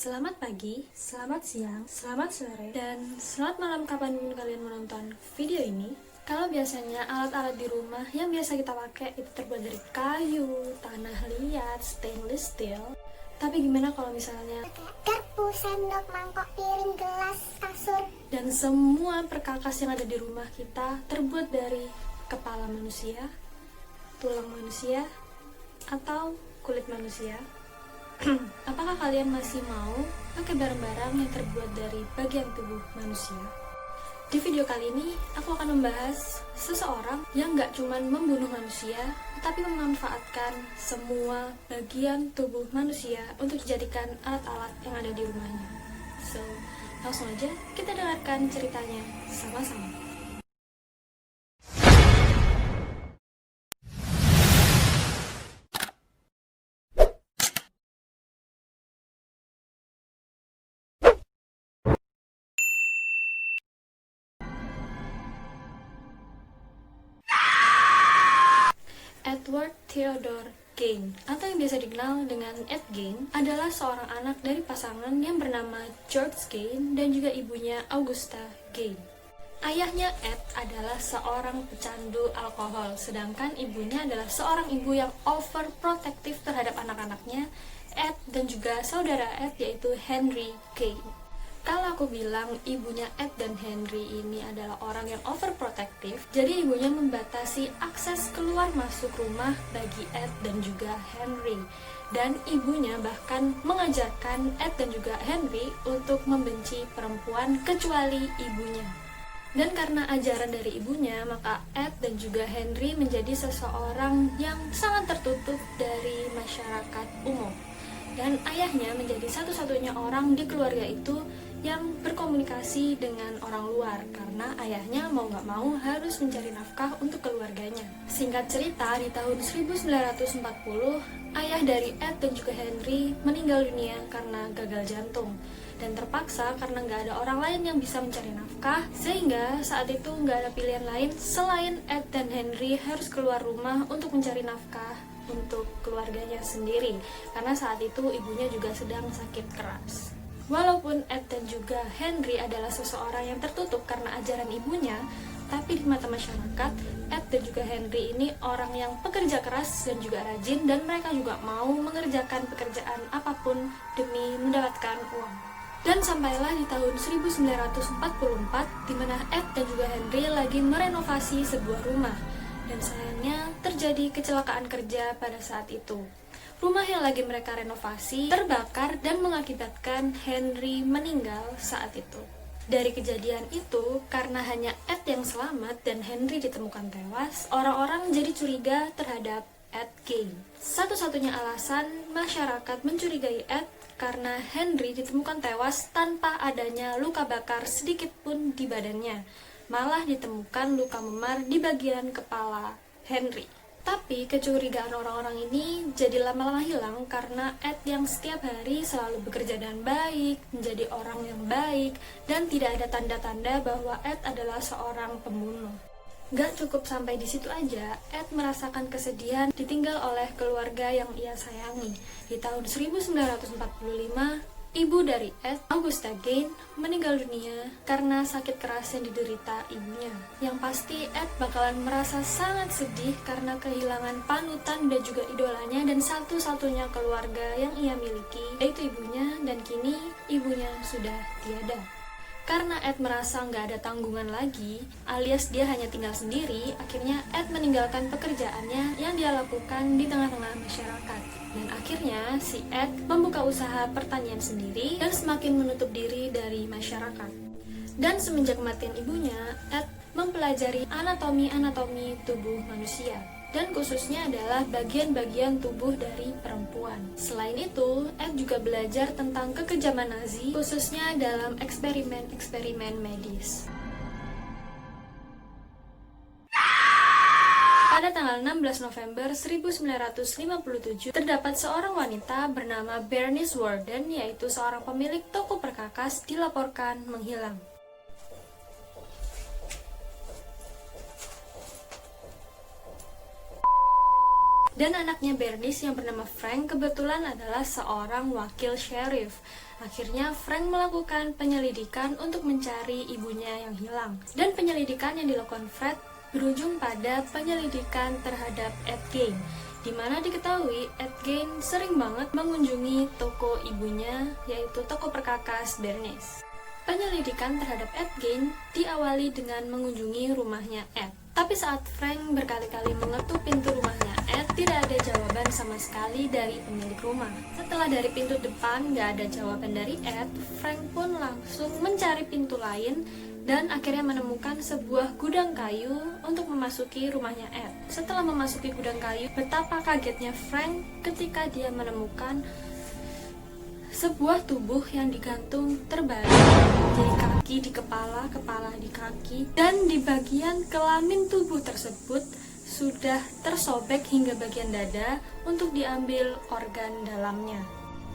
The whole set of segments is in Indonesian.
Selamat pagi, selamat siang, selamat sore, dan selamat malam kapanpun kalian menonton video ini. Kalau biasanya alat-alat di rumah yang biasa kita pakai itu terbuat dari kayu, tanah liat, stainless steel. Tapi gimana kalau misalnya garpu, sendok, mangkok, piring, gelas, kasur, dan semua perkakas yang ada di rumah kita terbuat dari kepala manusia, tulang manusia, atau kulit manusia? Apakah kalian masih mau pakai barang-barang yang terbuat dari bagian tubuh manusia? Di video kali ini, aku akan membahas seseorang yang gak cuman membunuh manusia, tapi memanfaatkan semua bagian tubuh manusia untuk dijadikan alat-alat yang ada di rumahnya. So, langsung aja kita dengarkan ceritanya sama-sama. Edward Theodore Gein, atau yang biasa dikenal dengan Ed Gein, adalah seorang anak dari pasangan yang bernama George Gein dan juga ibunya Augusta Gein. Ayahnya Ed adalah seorang pecandu alkohol, sedangkan ibunya adalah seorang ibu yang overprotective terhadap anak-anaknya, Ed dan juga saudara Ed yaitu Henry Gein. Kalau aku bilang ibunya Ed dan Henry ini adalah orang yang overprotective, jadi ibunya membatasi akses keluar masuk rumah bagi Ed dan juga Henry. Dan ibunya bahkan mengajarkan Ed dan juga Henry untuk membenci perempuan kecuali ibunya. Dan karena ajaran dari ibunya, maka Ed dan juga Henry menjadi seseorang yang sangat tertutup dari masyarakat umum. Dan ayahnya menjadi satu-satunya orang di keluarga itu yang berkomunikasi dengan orang luar karena ayahnya mau gak mau harus mencari nafkah untuk keluarganya. Singkat cerita, di tahun 1940, ayah dari Ed dan juga Henry meninggal dunia karena gagal jantung. Dan terpaksa karena gak ada orang lain yang bisa mencari nafkah, sehingga saat itu gak ada pilihan lain selain Ed dan Henry harus keluar rumah untuk mencari nafkah untuk keluarganya sendiri, karena saat itu ibunya juga sedang sakit keras. Walaupun Ed dan juga Henry adalah seseorang yang tertutup karena ajaran ibunya, tapi di mata masyarakat, Ed dan juga Henry ini orang yang pekerja keras dan juga rajin, dan mereka juga mau mengerjakan pekerjaan apapun demi mendapatkan uang. Dan sampailah di tahun 1944, di mana Ed dan juga Henry lagi merenovasi sebuah rumah. Dan sayangnya terjadi kecelakaan kerja pada saat itu. Rumah yang lagi mereka renovasi terbakar dan mengakibatkan Henry meninggal saat itu. Dari kejadian itu, karena hanya Ed yang selamat dan Henry ditemukan tewas, orang-orang jadi curiga terhadap Ed Gein. Satu-satunya alasan masyarakat mencurigai Ed karena Henry ditemukan tewas tanpa adanya luka bakar sedikit pun di badannya. Malah ditemukan luka memar di bagian kepala Henry. Tapi kecurigaan orang-orang ini jadi lama-lama hilang karena Ed yang setiap hari selalu bekerja dengan baik, menjadi orang yang baik, dan tidak ada tanda-tanda bahwa Ed adalah seorang pembunuh. Gak cukup sampai di situ aja, Ed merasakan kesedihan ditinggal oleh keluarga yang ia sayangi. Di tahun 1945, ibu dari Ed, Augusta Gein, meninggal dunia karena sakit keras yang diderita ibunya. Yang pasti Ed bakalan merasa sangat sedih karena kehilangan panutan dan juga idolanya dan satu-satunya keluarga yang ia miliki, yaitu ibunya, dan kini ibunya sudah tiada. Karena Ed merasa nggak ada tanggungan lagi, alias dia hanya tinggal sendiri, akhirnya Ed meninggalkan pekerjaannya yang dia lakukan di tengah-tengah masyarakat. Dan akhirnya si Ed membuka usaha pertanian sendiri dan semakin menutup diri dari masyarakat. Dan semenjak kematian ibunya, Ed mempelajari anatomi tubuh manusia. Dan khususnya adalah bagian-bagian tubuh dari perempuan. Selain itu, Ed juga belajar tentang kekejaman Nazi, khususnya dalam eksperimen-eksperimen medis. Pada tanggal 16 November 1957, terdapat seorang wanita bernama Bernice Worden, yaitu seorang pemilik toko perkakas, dilaporkan menghilang. Dan anaknya Bernice yang bernama Frank kebetulan adalah seorang wakil sheriff. Akhirnya Frank melakukan penyelidikan untuk mencari ibunya yang hilang. Dan penyelidikan yang dilakukan Fred berujung pada penyelidikan terhadap Ed Gein, di mana diketahui Ed Gein sering banget mengunjungi toko ibunya, yaitu toko perkakas Bernice. Penyelidikan terhadap Ed Gein diawali dengan mengunjungi rumahnya Ed. Tapi saat Frank berkali-kali mengetuk pintu rumahnya Ed, tidak ada jawaban sama sekali dari pemilik rumah. Setelah dari pintu depan gak ada jawaban dari Ed, Frank pun langsung mencari pintu lain dan akhirnya menemukan sebuah gudang kayu untuk memasuki rumahnya Ed. Setelah memasuki gudang kayu, betapa kagetnya Frank ketika dia menemukan sebuah tubuh yang digantung terbalik dari kaki di kepala, kepala di kaki, dan di bagian kelamin tubuh tersebut sudah tersobek hingga bagian dada untuk diambil organ dalamnya.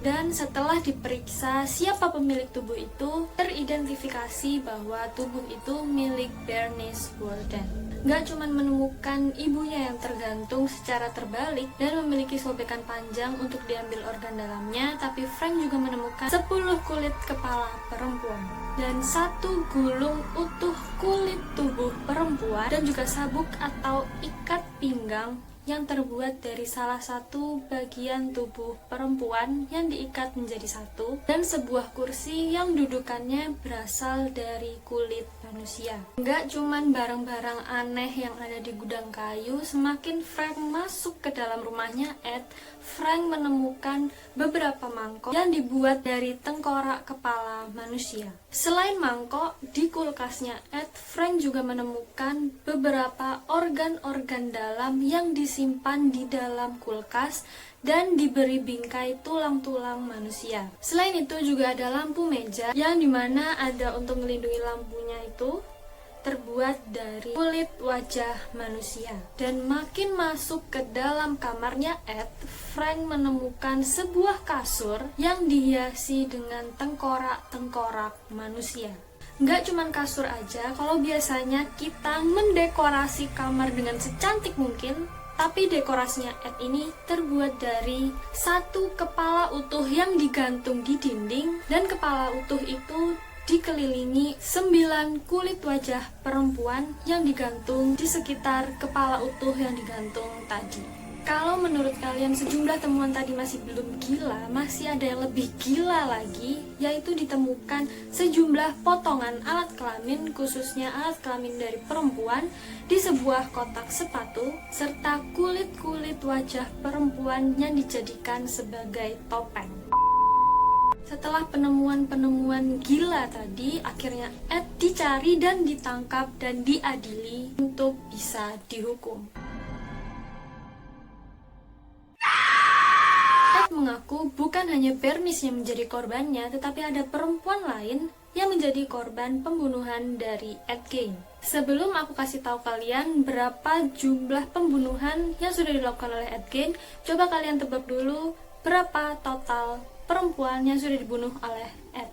Dan setelah diperiksa siapa pemilik tubuh itu, teridentifikasi bahwa tubuh itu milik Bernice Worden. Gak cuma menemukan ibunya yang tergantung secara terbalik dan memiliki sobekan panjang untuk diambil organ dalamnya, tapi Frank juga menemukan 10 kulit kepala perempuan dan 1 gulung utuh kulit tubuh perempuan dan juga sabuk atau ikat pinggang yang terbuat dari salah satu bagian tubuh perempuan yang diikat menjadi satu, dan sebuah kursi yang dudukannya berasal dari kulit manusia. Nggak cuman barang-barang aneh yang ada di gudang kayu, semakin Frank masuk ke dalam rumahnya Ed, Frank menemukan beberapa mangkok yang dibuat dari tengkorak kepala manusia. Selain mangkok, di kulkasnya Ed, Frank juga menemukan beberapa organ-organ dalam yang disimpan di dalam kulkas dan diberi bingkai tulang-tulang manusia. Selain itu juga ada lampu meja yang dimana ada untuk melindungi lampunya itu terbuat dari kulit wajah manusia. Dan makin masuk ke dalam kamarnya Ed, Frank menemukan sebuah kasur yang dihiasi dengan tengkorak-tengkorak manusia. Nggak cuman kasur aja, kalau biasanya kita mendekorasi kamar dengan secantik mungkin, tapi dekorasinya Ed ini terbuat dari 1 kepala utuh yang digantung di dinding, dan kepala utuh itu dikelilingi 9 kulit wajah perempuan yang digantung di sekitar kepala utuh yang digantung tadi. Kalau menurut kalian sejumlah temuan tadi masih belum gila, masih ada yang lebih gila lagi, yaitu ditemukan sejumlah potongan alat kelamin, khususnya alat kelamin dari perempuan, di sebuah kotak sepatu, serta kulit-kulit wajah perempuan yang dijadikan sebagai topeng. Setelah penemuan-penemuan gila tadi, akhirnya Ed dicari dan ditangkap dan diadili untuk bisa dihukum. Ed mengaku bukan hanya Bernice yang menjadi korbannya, tetapi ada perempuan lain yang menjadi korban pembunuhan dari Ed Gein. Sebelum aku kasih tahu kalian berapa jumlah pembunuhan yang sudah dilakukan oleh Ed Gein, coba kalian tebak dulu berapa total perempuan yang sudah dibunuh oleh Ed.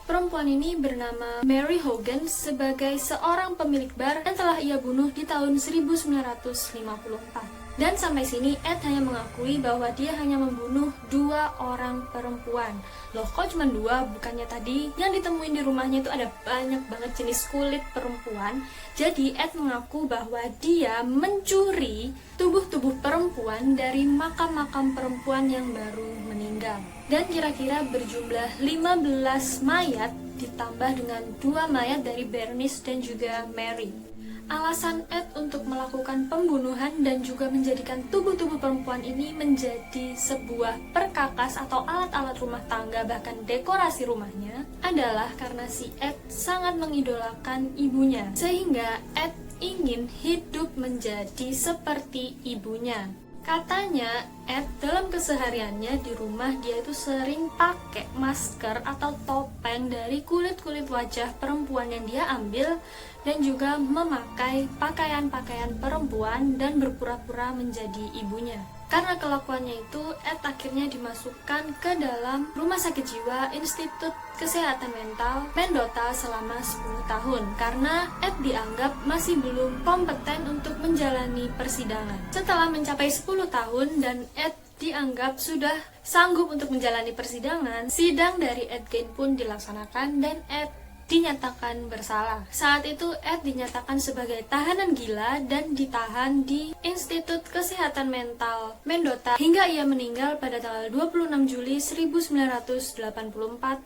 Perempuan ini bernama Mary Hogan sebagai seorang pemilik bar yang telah ia bunuh di tahun 1954. Dan sampai sini Ed hanya mengakui bahwa dia hanya membunuh 2 orang perempuan. Loh, kok cuma 2? Bukannya tadi yang ditemuin di rumahnya itu ada banyak banget jenis kulit perempuan. Jadi Ed mengaku bahwa dia mencuri tubuh-tubuh perempuan dari makam-makam perempuan yang baru meninggal. Dan kira-kira berjumlah 15 mayat ditambah dengan 2 mayat dari Bernice dan juga Mary. Alasan Ed untuk melakukan pembunuhan dan juga menjadikan tubuh-tubuh perempuan ini menjadi sebuah perkakas atau alat-alat rumah tangga, bahkan dekorasi rumahnya, adalah karena si Ed sangat mengidolakan ibunya, sehingga Ed ingin hidup menjadi seperti ibunya. Katanya Ed dalam kesehariannya di rumah dia itu sering pakai masker atau topeng dari kulit-kulit wajah perempuan yang dia ambil, dan juga memakai pakaian-pakaian perempuan dan berpura-pura menjadi ibunya. Karena kelakuannya itu, Ed akhirnya dimasukkan ke dalam rumah sakit jiwa Institut Kesehatan Mental Mendota selama 10 tahun karena Ed dianggap masih belum kompeten untuk menjalani persidangan. Setelah mencapai 10 tahun dan Ed dianggap sudah sanggup untuk menjalani persidangan, sidang dari Ed Gein pun dilaksanakan dan Ed dinyatakan bersalah. Saat itu Ed dinyatakan sebagai tahanan gila dan ditahan di Institut Kesehatan Mental Mendota hingga ia meninggal pada tanggal 26 Juli 1984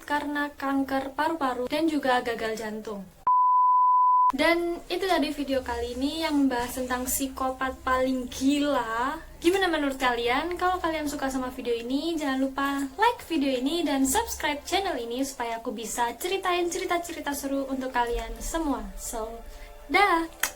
karena kanker paru-paru dan juga gagal jantung. Dan itu tadi video kali ini yang membahas tentang psikopat paling gila. Gimana menurut kalian? Kalau kalian suka sama video ini, jangan lupa like video ini dan subscribe channel ini supaya aku bisa ceritain cerita-cerita seru untuk kalian semua. So, dah!